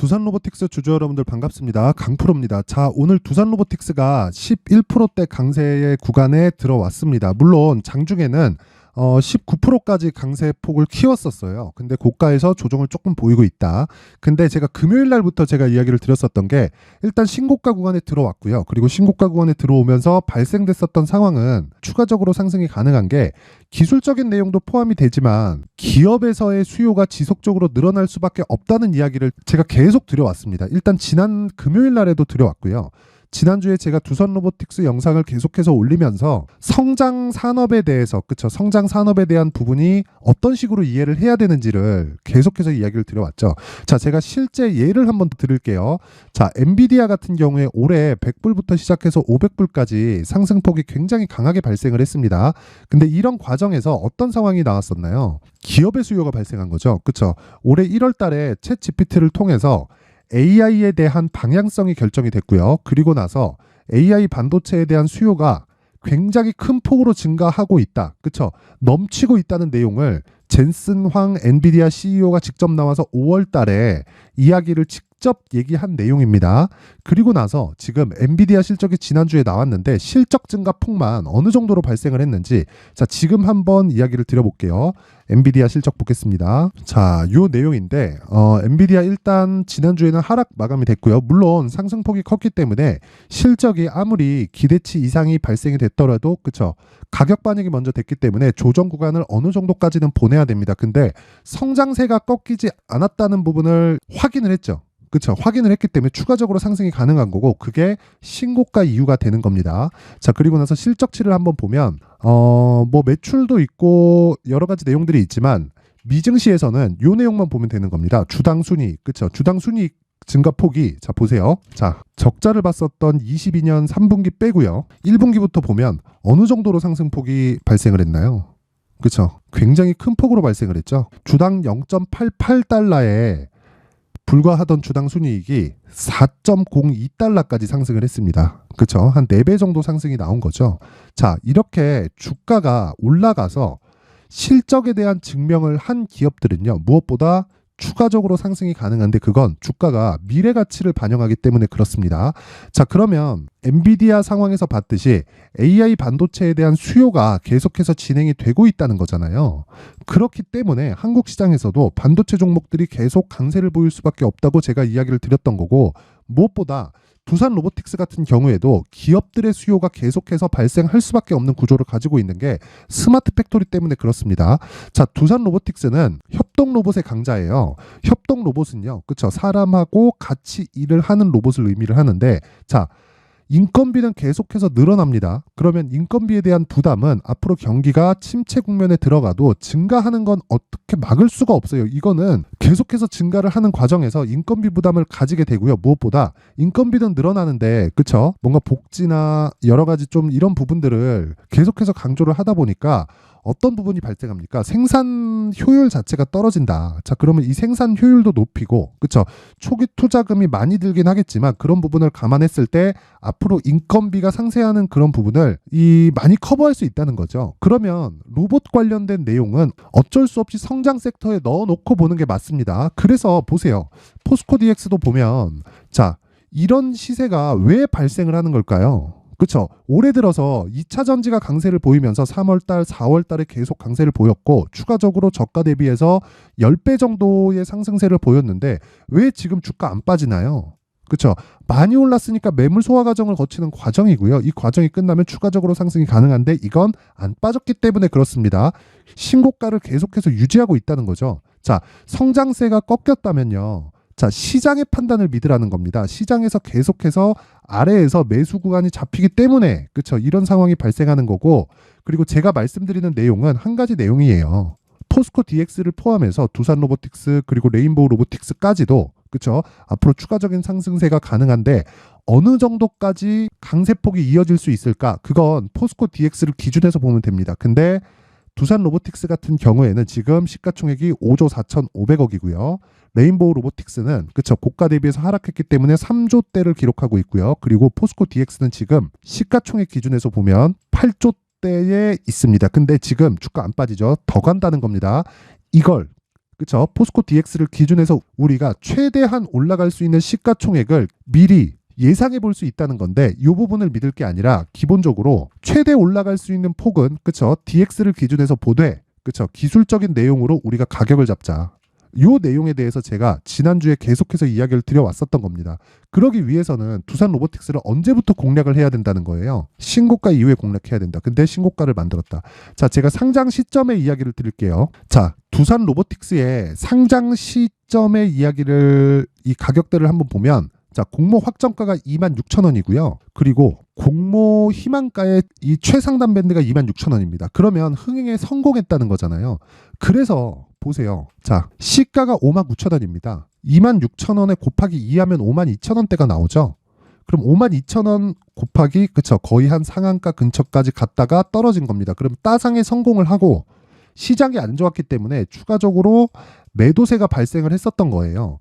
두산 로보틱스 주주 여러분들 반갑습니다. 강프로입니다. 자, 오늘 두산 로보틱스가 11%대 강세의 구간에 들어왔습니다. 물론 장중에는 19%까지 강세폭을 키웠었어요. 근데 고가에서 조정을 조금 보이고 있다. 근데 제가 금요일 날부터 제가 이야기를 드렸었던 게 일단 신고가 구간에 들어왔고요. 그리고 신고가 구간에 들어오면서 발생됐었던 상황은 추가적으로 상승이 가능한 게 기술적인 내용도 포함이 되지만 기업에서의 수요가 지속적으로 늘어날 수밖에 없다는 이야기를 제가 계속 드려왔습니다. 일단 지난 금요일 날에도 드려왔고요. 지난주에 제가 두산 로보틱스 영상을 계속해서 올리면서 성장 산업에 대해서, 그쵸, 성장 산업에 대한 부분이 어떤 식으로 이해를 해야 되는지를 계속해서 이야기를 드려왔죠. 자, 제가 실제 예를 한번 더 드릴게요. 자, 엔비디아 같은 경우에 올해 100불부터 시작해서 500불까지 상승폭이 굉장히 강하게 발생을 했습니다. 근데 이런 과정에서 어떤 상황이 나왔었나요? 기업의 수요가 발생한 거죠. 그쵸? 올해 1월 달에 챗 GPT를 통해서 AI에 대한 방향성이 결정이 됐고요. 그리고 나서 AI 반도체에 대한 수요가 굉장히 큰 폭으로 증가하고 있다. 그쵸? 넘치고 있다는 내용을 젠슨 황 엔비디아 CEO가 직접 나와서 5월 달에 이야기를 직접 얘기한 내용입니다. 그리고 나서 지금 엔비디아 실적이 지난주에 나왔는데 실적 증가 폭만 어느 정도로 발생을 했는지, 자, 지금 한번 이야기를 드려볼게요. 엔비디아 실적 보겠습니다. 자, 요 내용인데 엔비디아 일단 지난주에는 하락 마감이 됐고요. 물론 상승폭이 컸기 때문에 실적이 아무리 기대치 이상이 발생이 됐더라도, 그쵸, 가격 반영이 먼저 됐기 때문에 조정 구간을 어느 정도까지는 보내야 됩니다. 근데 성장세가 꺾이지 않았다는 부분을 확인을 했죠. 그쵸, 확인을 했기 때문에 추가적으로 상승이 가능한 거고, 그게 신고가 이유가 되는 겁니다. 자, 그리고 나서 실적치를 한번 보면 뭐 매출도 있고 여러 가지 내용들이 있지만 미증시에서는 요 내용만 보면 되는 겁니다. 주당 순이익, 그쵸, 주당 순이익 증가폭이, 자, 보세요. 자, 적자를 봤었던 22년 3분기 빼고요. 1분기부터 보면 어느 정도로 상승폭이 발생을 했나요? 그쵸, 굉장히 큰 폭으로 발생을 했죠. 주당 0.88달러에 불과하던 주당 순이익이 4.02달러까지 상승을 했습니다. 그쵸? 한 4배 정도 상승이 나온 거죠. 자, 이렇게 주가가 올라가서 실적에 대한 증명을 한 기업들은요, 무엇보다 추가적으로 상승이 가능한데 그건 주가가 미래 가치를 반영하기 때문에 그렇습니다. 자, 그러면 엔비디아 상황에서 봤듯이 AI 반도체에 대한 수요가 계속해서 진행이 되고 있다는 거잖아요. 그렇기 때문에 한국 시장에서도 반도체 종목들이 계속 강세를 보일 수밖에 없다고 제가 이야기를 드렸던 거고, 무엇보다 두산 로보틱스 같은 경우에도 기업들의 수요가 계속해서 발생할 수밖에 없는 구조를 가지고 있는 게 스마트 팩토리 때문에 그렇습니다. 자, 두산 로보틱스는 협동 로봇의 강자예요. 협동 로봇은요, 그쵸, 사람하고 같이 일을 하는 로봇을 의미를 하는데, 자, 인건비는 계속해서 늘어납니다. 그러면 인건비에 대한 부담은 앞으로 경기가 침체 국면에 들어가도 증가하는 건 어떻게 막을 수가 없어요. 이거는 계속해서 증가를 하는 과정에서 인건비 부담을 가지게 되고요. 무엇보다 인건비는 늘어나는데, 그쵸, 뭔가 복지나 여러 가지 좀 이런 부분들을 계속해서 강조를 하다 보니까 어떤 부분이 발생합니까? 생산 효율 자체가 떨어진다. 자, 그러면 이 생산 효율도 높이고, 그쵸, 초기 투자금이 많이 들긴 하겠지만 그런 부분을 감안했을 때 앞으로 인건비가 상쇄하는 그런 부분을 많이 커버할 수 있다는 거죠. 그러면 로봇 관련된 내용은 어쩔 수 없이 성장 섹터에 넣어놓고 보는 게 맞습니다. 그래서 보세요. 포스코 DX도 보면, 자, 이런 시세가 왜 발생을 하는 걸까요? 그쵸, 올해 들어서 2차 전지가 강세를 보이면서 3월달, 4월달에 계속 강세를 보였고 추가적으로 저가 대비해서 10배 정도의 상승세를 보였는데 왜 지금 주가 안 빠지나요? 그쵸, 많이 올랐으니까 매물 소화 과정을 거치는 과정이고요. 이 과정이 끝나면 추가적으로 상승이 가능한데 이건 안 빠졌기 때문에 그렇습니다. 신고가를 계속해서 유지하고 있다는 거죠. 자, 성장세가 꺾였다면요, 자, 시장의 판단을 믿으라는 겁니다. 시장에서 계속해서 아래에서 매수 구간이 잡히기 때문에, 그쵸, 이런 상황이 발생하는 거고, 그리고 제가 말씀드리는 내용은 한 가지 내용이에요. 포스코 DX를 포함해서 두산 로보틱스 그리고 레인보우 로보틱스까지도, 그쵸, 앞으로 추가적인 상승세가 가능한데 어느 정도까지 강세폭이 이어질 수 있을까? 그건 포스코 DX를 기준해서 보면 됩니다. 근데 두산 로보틱스 같은 경우에는 지금 시가총액이 5조 4,500억이고요. 레인보우 로보틱스는, 그쵸, 고가 대비해서 하락했기 때문에 3조대를 기록하고 있고요. 그리고 포스코 DX는 지금 시가총액 기준에서 보면 8조대에 있습니다. 근데 지금 주가 안 빠지죠. 더 간다는 겁니다. 이걸, 그쵸? 포스코 DX를 기준해서 우리가 최대한 올라갈 수 있는 시가총액을 미리 예상해 볼 수 있다는 건데 이 부분을 믿을 게 아니라 기본적으로 최대 올라갈 수 있는 폭은 그쵸? DX를 기준해서 보되 그쵸? 기술적인 내용으로 우리가 가격을 잡자. 요 내용에 대해서 제가 지난주에 계속해서 이야기를 드려왔었던 겁니다. 그러기 위해서는 두산 로보틱스를 언제부터 공략을 해야 된다는 거예요. 신고가 이후에 공략해야 된다. 근데 신고가를 만들었다. 자, 제가 상장 시점의 이야기를 드릴게요. 자, 두산 로보틱스의 상장 시점의 이야기를 이 가격대를 한번 보면 자, 공모 확정가가 26,000원이고요. 그리고 공모 희망가의 이 최상단 밴드가 26,000원입니다. 그러면 흥행에 성공했다는 거잖아요. 그래서 보세요. 자, 시가가 59,000원입니다. 26,000원에 곱하기 2하면 52,000원대가 나오죠. 그럼 52,000원 곱하기 그쵸 거의 한 상한가 근처까지 갔다가 떨어진 겁니다. 그럼 따상에 성공을 하고 시장이 안 좋았기 때문에 추가적으로 매도세가 발생을 했었던 거예요.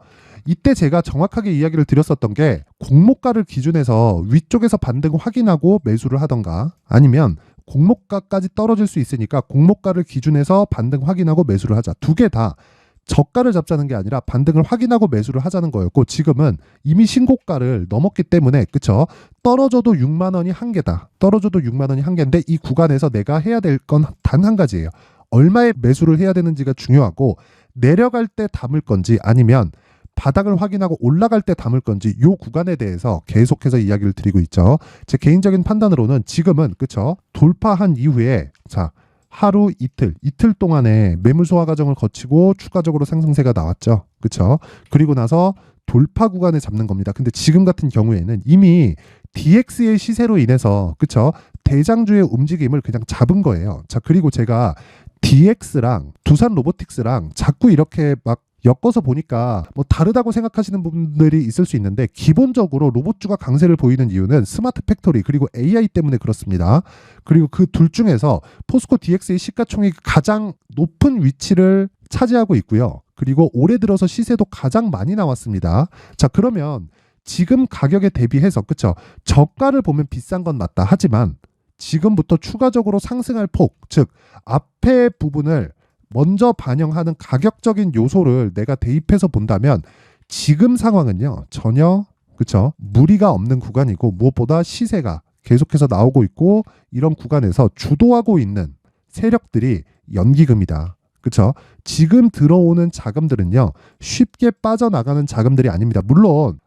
이때 제가 정확하게 이야기를 드렸었던 게 공모가를 기준해서 위쪽에서 반등 확인하고 매수를 하던가 아니면 공모가까지 떨어질 수 있으니까 공모가를 기준해서 반등 확인하고 매수를 하자. 두 개 다 저가를 잡자는 게 아니라 반등을 확인하고 매수를 하자는 거였고 지금은 이미 신고가를 넘었기 때문에 그쵸? 떨어져도 6만 원이 한계다. 떨어져도 6만 원이 한계인데 이 구간에서 내가 해야 될 건 단 한 가지예요. 얼마에 매수를 해야 되는지가 중요하고 내려갈 때 담을 건지 아니면 바닥을 확인하고 올라갈 때 담을 건지 이 구간에 대해서 계속해서 이야기를 드리고 있죠. 제 개인적인 판단으로는 지금은 그쵸 돌파한 이후에 자 하루 이틀 동안에 매물 소화 과정을 거치고 추가적으로 상승세가 나왔죠. 그쵸? 그리고 나서 돌파 구간에 잡는 겁니다. 근데 지금 같은 경우에는 이미 DX의 시세로 인해서 그쵸 대장주의 움직임을 그냥 잡은 거예요. 자 그리고 제가 DX랑 두산 로보틱스랑 자꾸 이렇게 막 엮어서 보니까 뭐 다르다고 생각하시는 분들이 있을 수 있는데 기본적으로 로봇주가 강세를 보이는 이유는 스마트 팩토리 그리고 AI 때문에 그렇습니다. 그리고 그 둘 중에서 포스코 DX의 시가총액이 가장 높은 위치를 차지하고 있고요. 그리고 올해 들어서 시세도 가장 많이 나왔습니다. 자 그러면 지금 가격에 대비해서 그쵸 저가를 보면 비싼 건 맞다. 하지만 지금부터 추가적으로 상승할 폭, 즉 앞에 부분을 먼저 반영하는 가격적인 요소를 내가 대입해서 본다면 지금 상황은요 전혀 그쵸 무리가 없는 구간이고 무엇보다 시세가 계속해서 나오고 있고 이런 구간에서 주도하고 있는 세력들이 연기금이다. 그쵸 지금 들어오는 자금들은요 쉽게 빠져나가는 자금들이 아닙니다. 물론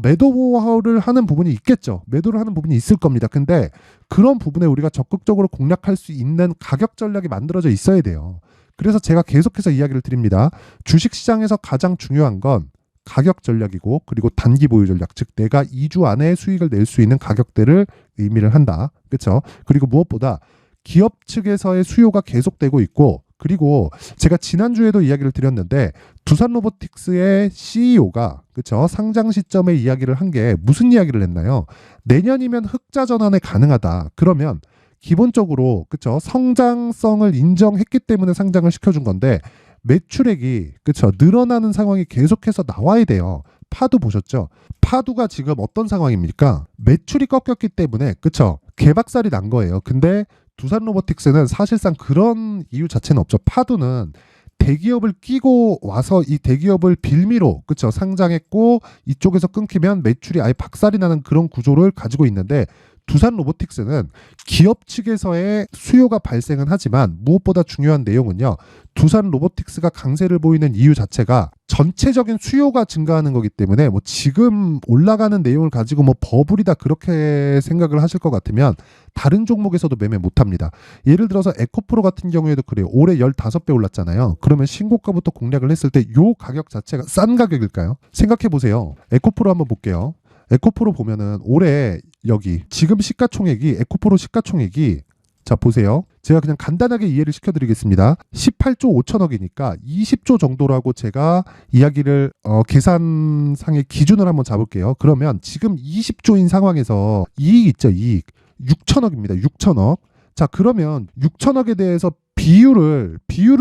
매도를 하는 부분이 있겠죠. 매도를 하는 부분이 있을 겁니다. 근데 그런 부분에 우리가 적극적으로 공략할 수 있는 가격 전략이 만들어져 있어야 돼요. 그래서 제가 계속해서 이야기를 드립니다. 주식시장에서 가장 중요한 건 가격 전략이고 그리고 단기 보유 전략, 즉 내가 2주 안에 수익을 낼 수 있는 가격대를 의미를 한다. 그렇죠? 그리고 무엇보다 기업 측에서의 수요가 계속되고 있고 그리고 제가 지난주에도 이야기를 드렸는데 두산 로보틱스의 CEO가 그렇죠? 상장 시점에 이야기를 한 게 무슨 이야기를 했나요? 내년이면 흑자 전환에 가능하다. 그러면 기본적으로 그쵸 성장성을 인정했기 때문에 상장을 시켜준 건데 매출액이 그쵸 늘어나는 상황이 계속해서 나와야 돼요. 파도 보셨죠? 파도가 지금 어떤 상황입니까? 매출이 꺾였기 때문에 그쵸 개박살이 난 거예요. 근데 두산 로보틱스는 사실상 그런 이유 자체는 없죠. 파도는 대기업을 끼고 와서 이 대기업을 빌미로 그쵸 상장했고 이쪽에서 끊기면 매출이 아예 박살이 나는 그런 구조를 가지고 있는데 두산 로보틱스는 기업 측에서의 수요가 발생은 하지만 무엇보다 중요한 내용은요. 두산 로보틱스가 강세를 보이는 이유 자체가 전체적인 수요가 증가하는 거기 때문에 뭐 지금 올라가는 내용을 가지고 뭐 버블이다 그렇게 생각을 하실 것 같으면 다른 종목에서도 매매 못합니다. 예를 들어서 에코프로 같은 경우에도 그래요. 올해 15배 올랐잖아요. 그러면 신고가부터 공략을 했을 때 요 가격 자체가 싼 가격일까요? 생각해 보세요. 에코프로 한번 볼게요. 에코프로 보면은 올해 여기 지금 시가총액이 에코프로 시가총액이 자 보세요. 제가 그냥 간단하게 이해를 시켜드리겠습니다. 18조 5천억이니까 20조 정도라고 제가 이야기를 계산상의 기준을 한번 잡을게요. 그러면 지금 20조인 상황에서 이익 있죠. 이익 6천억입니다. 6천억. 자 그러면 6천억에 대해서 비율을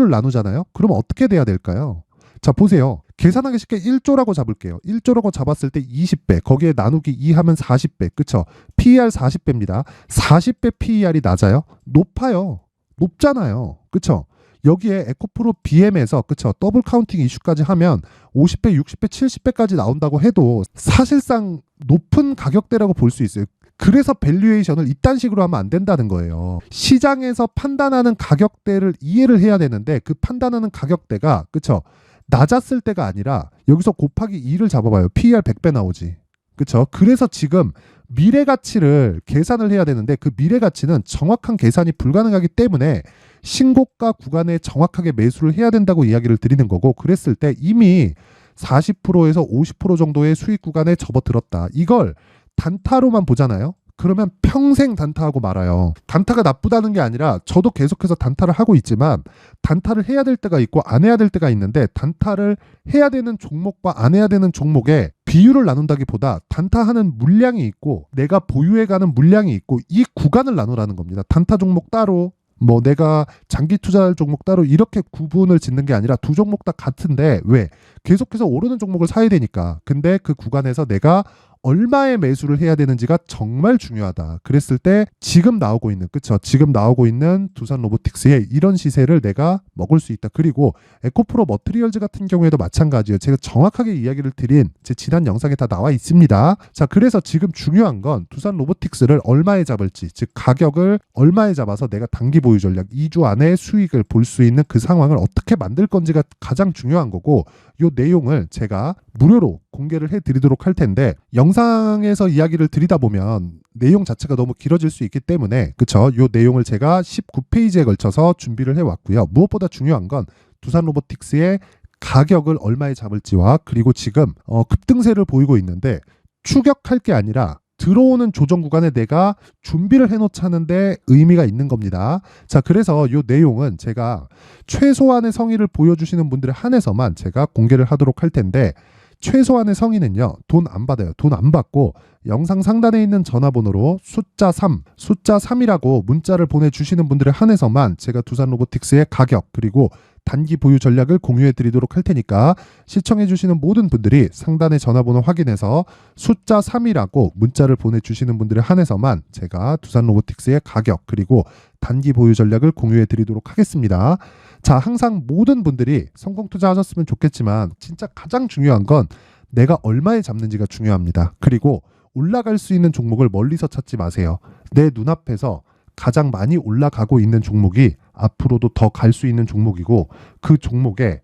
나누잖아요. 그러면 어떻게 돼야 될까요? 자 보세요. 계산하기 쉽게 1조라고 잡을게요. 1조라고 잡았을 때 20배 거기에 나누기 2 하면 40배 그쵸? PER 40배입니다. 40배 PER이 낮아요? 높아요. 높잖아요. 그쵸? 여기에 에코프로 BM에서 그쵸 더블 카운팅 이슈까지 하면 50배, 60배, 70배까지 나온다고 해도 사실상 높은 가격대라고 볼 수 있어요. 그래서 밸류에이션을 이딴 식으로 하면 안 된다는 거예요. 시장에서 판단하는 가격대를 이해를 해야 되는데 그 판단하는 가격대가 그쵸 낮았을 때가 아니라 여기서 곱하기 2를 잡아봐요. PER 100배 나오지. 그쵸? 그래서 지금 미래 가치를 계산을 해야 되는데 그 미래 가치는 정확한 계산이 불가능하기 때문에 신고가 구간에 정확하게 매수를 해야 된다고 이야기를 드리는 거고, 그랬을 때 이미 40%에서 50% 정도의 수익 구간에 접어들었다. 이걸 단타로만 보잖아요. 그러면 평생 단타하고 말아요. 단타가 나쁘다는 게 아니라 저도 계속해서 단타를 하고 있지만 단타를 해야 될 때가 있고 안 해야 될 때가 있는데, 단타를 해야 되는 종목과 안 해야 되는 종목의 비율을 나눈다기보다 단타하는 물량이 있고 내가 보유해가는 물량이 있고 이 구간을 나누라는 겁니다. 단타 종목 따로, 뭐 내가 장기 투자할 종목 따로 이렇게 구분을 짓는 게 아니라 두 종목 다 같은데, 왜? 계속해서 오르는 종목을 사야 되니까. 근데 그 구간에서 내가 얼마의 매수를 해야 되는지가 정말 중요하다. 그랬을 때 지금 나오고 있는, 그쵸? 지금 나오고 있는 두산 로보틱스의 이런 시세를 내가 먹을 수 있다. 그리고 에코프로 머트리얼즈 같은 경우에도 마찬가지예요. 제가 정확하게 이야기를 드린 제 지난 영상에 다 나와 있습니다. 자, 그래서 지금 중요한 건 두산 로보틱스를 얼마에 잡을지, 즉 가격을 얼마에 잡아서 내가 단기 보유 전략 2주 안에 수익을 볼 수 있는 그 상황을 어떻게 만들 건지가 가장 중요한 거고, 이 내용을 제가 무료로 공개를 해드리도록 할 텐데, 영상에서 이야기를 드리다 보면 내용 자체가 너무 길어질 수 있기 때문에, 그쵸? 이 내용을 제가 19페이지에 걸쳐서 준비를 해왔고요. 무엇보다 중요한 건 두산 로보틱스의 가격을 얼마에 잡을지와, 그리고 지금 급등세를 보이고 있는데 추격할 게 아니라 들어오는 조정 구간에 내가 준비를 해놓자는 데 의미가 있는 겁니다. 자, 그래서 이 내용은 제가 최소한의 성의를 보여주시는 분들에 한해서만 제가 공개를 하도록 할 텐데, 최소한의 성의는요, 돈 안 받아요. 돈 안 받고 영상 상단에 있는 전화번호로 숫자 3이라고 문자를 보내주시는 분들에 한해서만 제가 두산 로보틱스의 가격 그리고 단기 보유 전략을 공유해 드리도록 할 테니까, 시청해 주시는 모든 분들이 상단의 전화번호 확인해서 숫자 3이라고 문자를 보내주시는 분들에 한해서만 제가 두산 로보틱스의 가격 그리고 단기 보유 전략을 공유해 드리도록 하겠습니다. 자, 항상 모든 분들이 성공 투자하셨으면 좋겠지만 진짜 가장 중요한 건 내가 얼마에 잡는지가 중요합니다. 그리고 올라갈 수 있는 종목을 멀리서 찾지 마세요. 내 눈앞에서 가장 많이 올라가고 있는 종목이 앞으로도 더 갈 수 있는 종목이고, 그 종목의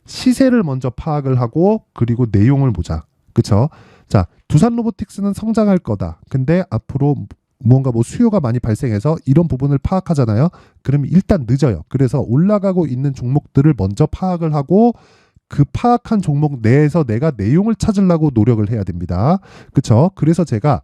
시세를 먼저 파악을 하고 그리고 내용을 보자. 그쵸? 자, 두산 로보틱스는 성장할 거다. 근데 앞으로 무언가 수요가 많이 발생해서 이런 부분을 파악하잖아요. 그럼 일단 늦어요. 그래서 올라가고 있는 종목들을 먼저 파악을 하고 그 파악한 종목 내에서 내가 내용을 찾으려고 노력을 해야 됩니다. 그쵸? 그래서 제가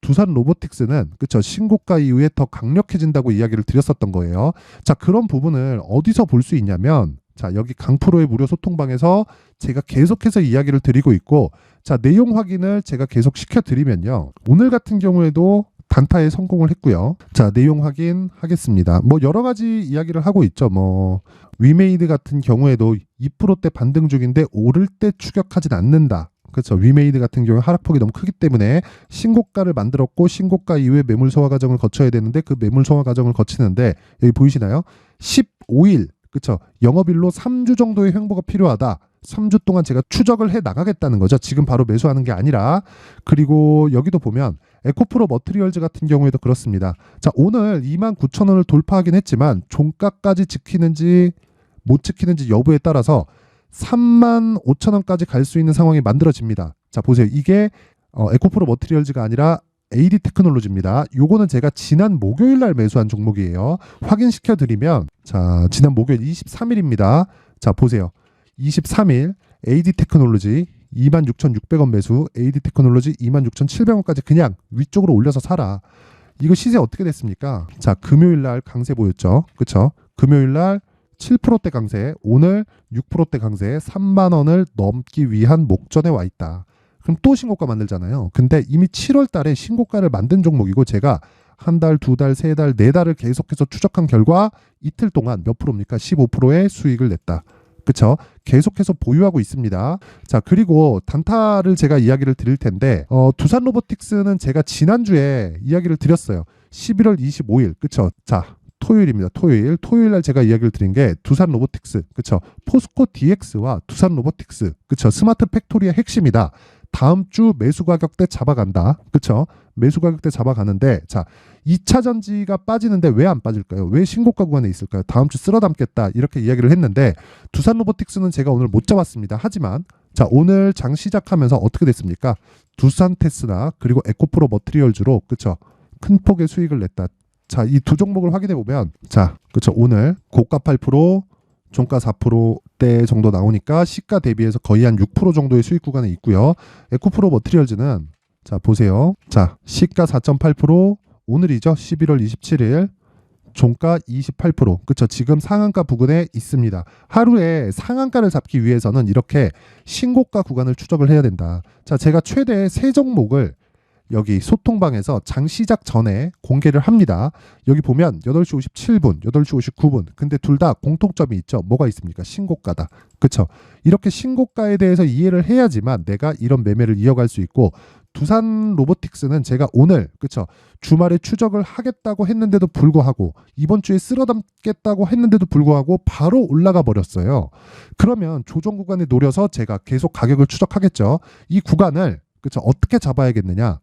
두산 로보틱스는 그쵸 신고가 이후에 더 강력해진다고 이야기를 드렸었던 거예요. 자, 그런 부분을 어디서 볼 수 있냐면, 자, 여기 강프로의 무료 소통방에서 제가 계속해서 이야기를 드리고 있고, 자, 내용 확인을 제가 계속 시켜드리면요, 오늘 같은 경우에도 단타에 성공을 했고요. 자, 내용 확인하겠습니다. 뭐 여러 가지 이야기를 하고 있죠. 뭐 위메이드 같은 경우에도 2%대 반등 중인데 오를 때 추격하진 않는다. 그렇죠. 위메이드 같은 경우 하락폭이 너무 크기 때문에 신고가를 만들었고 신고가 이후에 매물 소화 과정을 거쳐야 되는데 그 매물 소화 과정을 거치는데, 여기 보이시나요? 15일, 그렇죠. 영업일로 3주 정도의 횡보가 필요하다. 3주 동안 제가 추적을 해 나가겠다는 거죠. 지금 바로 매수하는 게 아니라. 그리고 여기도 보면 에코프로 머트리얼즈 같은 경우에도 그렇습니다. 자, 오늘 29,000원을 돌파하긴 했지만 종가까지 지키는지 못 지키는지 여부에 따라서 35,000원까지 갈 수 있는 상황이 만들어집니다. 자, 보세요. 이게 에코프로 머트리얼즈가 아니라 AD 테크놀로지입니다. 요거는 제가 지난 목요일 날 매수한 종목이에요. 확인시켜 드리면, 자, 지난 목요일 23일입니다. 자, 보세요. 23일 AD 테크놀로지 26,600원 매수, AD 테크놀로지 26,700원까지 그냥 위쪽으로 올려서 사라. 이거 시세 어떻게 됐습니까? 자, 금요일 날 강세 보였죠. 그쵸? 금요일 날 7%대 강세, 오늘 6%대 강세, 3만 원을 넘기 위한 목전에 와 있다. 그럼 또 신고가 만들잖아요. 근데 이미 7월 달에 신고가를 만든 종목이고, 제가 한 달, 두 달, 세 달, 네 달을 계속해서 추적한 결과 이틀 동안 몇 프로입니까? 15%의 수익을 냈다. 그쵸? 계속해서 보유하고 있습니다. 자, 그리고 단타를 제가 이야기를 드릴 텐데, 두산 로보틱스는 제가 지난주에 이야기를 드렸어요. 11월 25일. 그쵸? 자, 토요일입니다. 토요일 날 제가 이야기를 드린 게 두산 로보틱스, 그쵸? 포스코 DX와 두산 로보틱스, 그쵸? 스마트 팩토리의 핵심이다. 다음 주 매수 가격대 잡아간다. 그쵸? 매수 가격대 잡아가는데, 자, 2차 전지가 빠지는데 왜 안 빠질까요? 왜 신고가 구간에 있을까요? 다음 주 쓸어 담겠다. 이렇게 이야기를 했는데, 두산 로보틱스는 제가 오늘 못 잡았습니다. 하지만, 자, 오늘 장 시작하면서 어떻게 됐습니까? 두산 테스나, 그리고 에코프로 머트리얼즈로, 그쵸? 큰 폭의 수익을 냈다. 자, 이 두 종목을 확인해 보면, 자, 그쵸? 오늘 고가 8%, 종가 4%대 정도 나오니까 시가 대비해서 거의 한 6% 정도의 수익 구간에 있고요. 에코프로 머트리얼즈는 자 보세요. 자 시가 4.8%, 오늘이죠. 11월 27일 종가 28%. 그쵸? 지금 상한가 부근에 있습니다. 하루에 상한가를 잡기 위해서는 이렇게 신고가 구간을 추적을 해야 된다. 자, 제가 최대 3종목을 여기 소통방에서 장 시작 전에 공개를 합니다. 여기 보면 8시 57분, 8시 59분. 근데 둘 다 공통점이 있죠. 뭐가 있습니까? 신고가다. 그쵸? 이렇게 신고가에 대해서 이해를 해야지만 내가 이런 매매를 이어갈 수 있고, 두산 로보틱스는 제가 오늘, 그쵸? 주말에 추적을 하겠다고 했는데도 불구하고, 이번 주에 쓸어 담겠다고 했는데도 불구하고 바로 올라가 버렸어요. 그러면 조정 구간에 노려서 제가 계속 가격을 추적하겠죠. 이 구간을, 그쵸? 어떻게 잡아야겠느냐?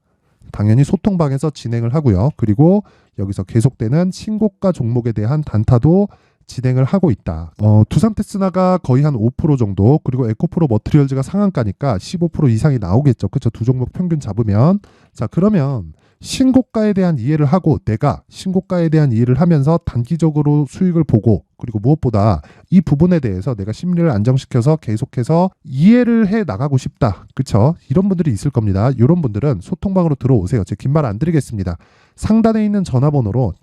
당연히 소통방에서 진행을 하고요. 그리고 여기서 계속되는 신고가 종목에 대한 단타도 진행을 하고 있다. 두산 테스나가 거의 한 5% 정도, 그리고 에코프로 머트리얼즈가 상한가니까 15% 이상이 나오겠죠. 그렇죠? 두 종목 평균 잡으면. 자, 그러면 신고가에 대한 이해를 하고, 내가 신고가에 대한 이해를 하면서 단기적으로 수익을 보고, 그리고 무엇보다 이 부분에 대해서 내가 심리를 안정시켜서 계속해서 이해를 해 나가고 싶다. 그쵸? 이런 분들이 있을 겁니다. 이런 분들은 소통방으로 들어오세요. 제가 긴 말 안 드리겠습니다. 상단에 있는 전화번호로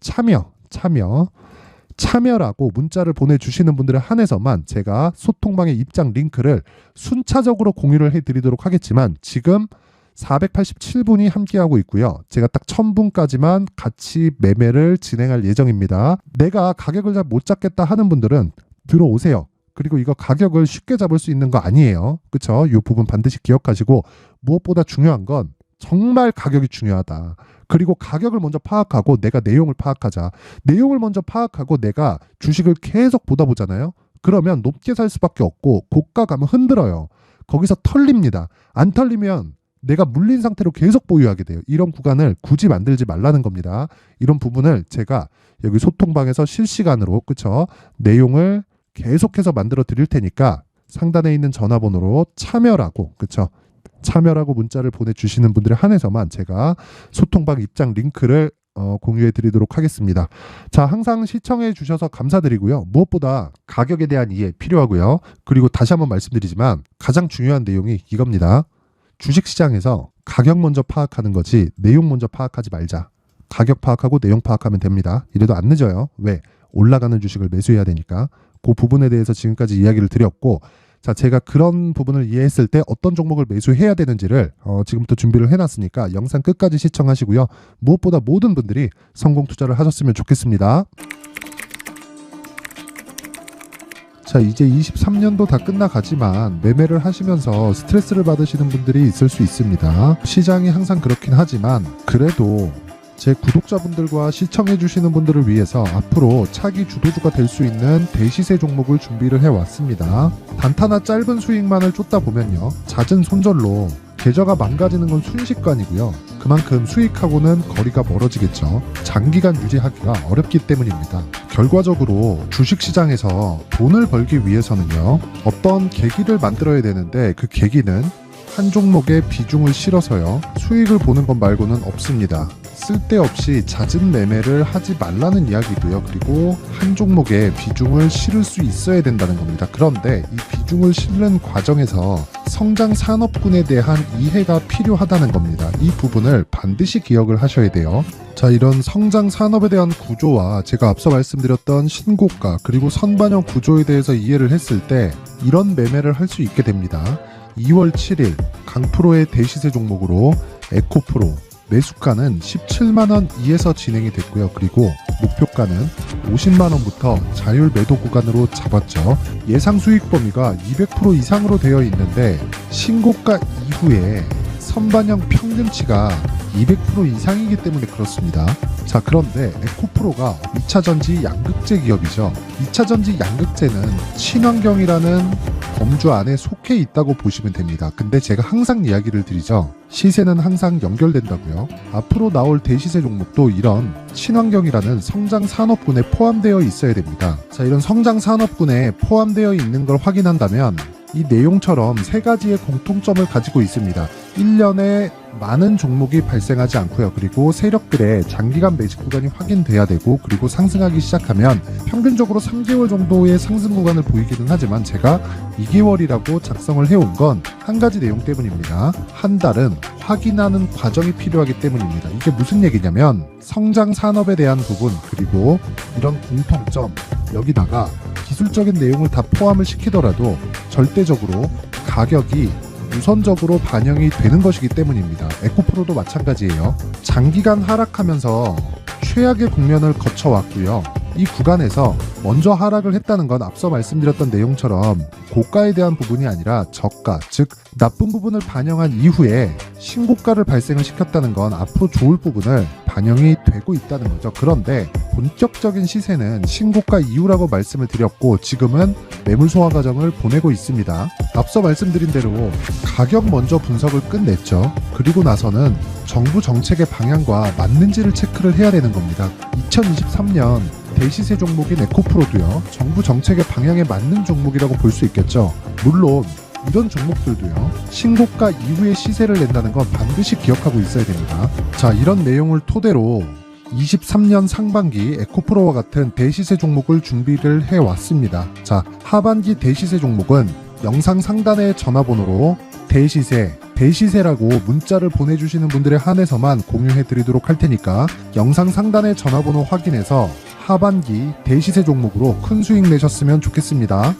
참여라고 문자를 보내주시는 분들에 한해서만 제가 소통방의 입장 링크를 순차적으로 공유를 해드리도록 하겠지만, 지금 487분이 함께하고 있고요. 제가 딱 1000분까지만 같이 매매를 진행할 예정입니다. 내가 가격을 잘 못 잡겠다 하는 분들은 들어오세요. 그리고 이거 가격을 쉽게 잡을 수 있는 거 아니에요. 그쵸? 이 부분 반드시 기억하시고, 무엇보다 중요한 건 정말 가격이 중요하다. 그리고 가격을 먼저 파악하고 내가 내용을 파악하자. 내용을 먼저 파악하고 내가 주식을 계속 보다 보잖아요. 그러면 높게 살 수밖에 없고, 고가 가면 흔들어요. 거기서 털립니다. 안 털리면 내가 물린 상태로 계속 보유하게 돼요. 이런 구간을 굳이 만들지 말라는 겁니다. 이런 부분을 제가 여기 소통방에서 실시간으로, 그쵸? 내용을 계속해서 만들어 드릴 테니까 상단에 있는 전화번호로 참여라고, 그쵸? 참여라고 문자를 보내주시는 분들에 한해서만 제가 소통방 입장 링크를 공유해 드리도록 하겠습니다. 자, 항상 시청해 주셔서 감사드리고요. 무엇보다 가격에 대한 이해 필요하고요. 그리고 다시 한번 말씀드리지만 가장 중요한 내용이 이겁니다. 주식시장에서 가격 먼저 파악하는 거지 내용 먼저 파악하지 말자. 가격 파악하고 내용 파악하면 됩니다. 이래도 안 늦어요. 왜? 올라가는 주식을 매수해야 되니까. 그 부분에 대해서 지금까지 이야기를 드렸고, 자, 제가 그런 부분을 이해했을 때 어떤 종목을 매수해야 되는지를 지금부터 준비를 해놨으니까 영상 끝까지 시청하시고요. 무엇보다 모든 분들이 성공 투자를 하셨으면 좋겠습니다. 자, 이제 23년도 다 끝나가지만 매매를 하시면서 스트레스를 받으시는 분들이 있을 수 있습니다. 시장이 항상 그렇긴 하지만 그래도 제 구독자분들과 시청해주시는 분들을 위해서 앞으로 차기 주도주가 될 수 있는 대시세 종목을 준비를 해왔습니다. 단타나 짧은 수익만을 쫓다 보면요, 잦은 손절로 계좌가 망가지는 건 순식간이고요. 그만큼 수익하고는 거리가 멀어지겠죠. 장기간 유지하기가 어렵기 때문입니다. 결과적으로 주식시장에서 돈을 벌기 위해서는요, 어떤 계기를 만들어야 되는데 그 계기는 한 종목에 비중을 실어서요, 수익을 보는 것 말고는 없습니다. 쓸데없이 잦은 매매를 하지 말라는 이야기고요. 그리고 한 종목에 비중을 실을 수 있어야 된다는 겁니다. 그런데 이 비중을 실는 과정에서 성장 산업군에 대한 이해가 필요하다는 겁니다. 이 부분을 반드시 기억을 하셔야 돼요. 자, 이런 성장 산업에 대한 구조와 제가 앞서 말씀드렸던 신고가 그리고 선반영 구조에 대해서 이해를 했을 때 이런 매매를 할 수 있게 됩니다. 2월 7일 강프로의 대시세 종목으로 에코프로 매수가는 17만원 이에서 진행이 됐고요. 그리고 목표가는 50만원부터 자율 매도 구간으로 잡았죠. 예상 수익 범위가 200% 이상으로 되어 있는데 신고가 이후에 선반영 평균치가 200% 이상이기 때문에 그렇습니다. 자, 그런데 에코프로가 2차전지 양극재 기업이죠. 2차전지 양극재는 친환경이라는 범주 안에 속해 있다고 보시면 됩니다. 근데 제가 항상 이야기를 드리죠. 시세는 항상 연결된다고요. 앞으로 나올 대시세 종목도 이런 친환경이라는 성장 산업군에 포함되어 있어야 됩니다. 자, 이런 성장 산업군에 포함되어 있는 걸 확인한다면 이 내용처럼 세 가지의 공통점을 가지고 있습니다. 1년에 많은 종목이 발생하지 않고요. 그리고 세력들의 장기간 매집 구간이 확인돼야 되고, 그리고 상승하기 시작하면 평균적으로 3개월 정도의 상승 구간을 보이기는 하지만 제가 2개월이라고 작성을 해온 건 한 가지 내용 때문입니다. 한 달은 확인하는 과정이 필요하기 때문입니다. 이게 무슨 얘기냐면 성장 산업에 대한 부분, 그리고 이런 공통점, 여기다가 기술적인 내용을 다 포함을 시키더라도 절대적으로 가격이 우선적으로 반영이 되는 것이기 때문입니다. 에코프로도 마찬가지예요. 장기간 하락하면서 최악의 국면을 거쳐왔고요. 이 구간에서 먼저 하락을 했다는 건 앞서 말씀드렸던 내용처럼 고가에 대한 부분이 아니라 저가, 즉 나쁜 부분을 반영한 이후에 신고가를 발생을 시켰다는 건 앞으로 좋을 부분을 반영이 되고 있다는 거죠. 그런데 본격적인 시세는 신고가 이후라고 말씀을 드렸고, 지금은 매물 소화 과정을 보내고 있습니다. 앞서 말씀드린 대로 가격 먼저 분석을 끝냈죠. 그리고 나서는 정부 정책의 방향과 맞는지를 체크를 해야 되는 겁니다. 2023년 대시세 종목인 에코프로도요, 정부 정책의 방향에 맞는 종목이라고 볼 수 있겠죠. 물론 이런 종목들도요, 신고가 이후에 시세를 낸다는 건 반드시 기억하고 있어야 됩니다. 자, 이런 내용을 토대로 23년 상반기 에코프로와 같은 대시세 종목을 준비를 해왔습니다. 자, 하반기 대시세 종목은 영상 상단의 전화번호로 대시세라고 문자를 보내주시는 분들에 한해서만 공유해드리도록 할 테니까 영상 상단의 전화번호 확인해서 하반기 대시세 종목으로 큰 수익 내셨으면 좋겠습니다.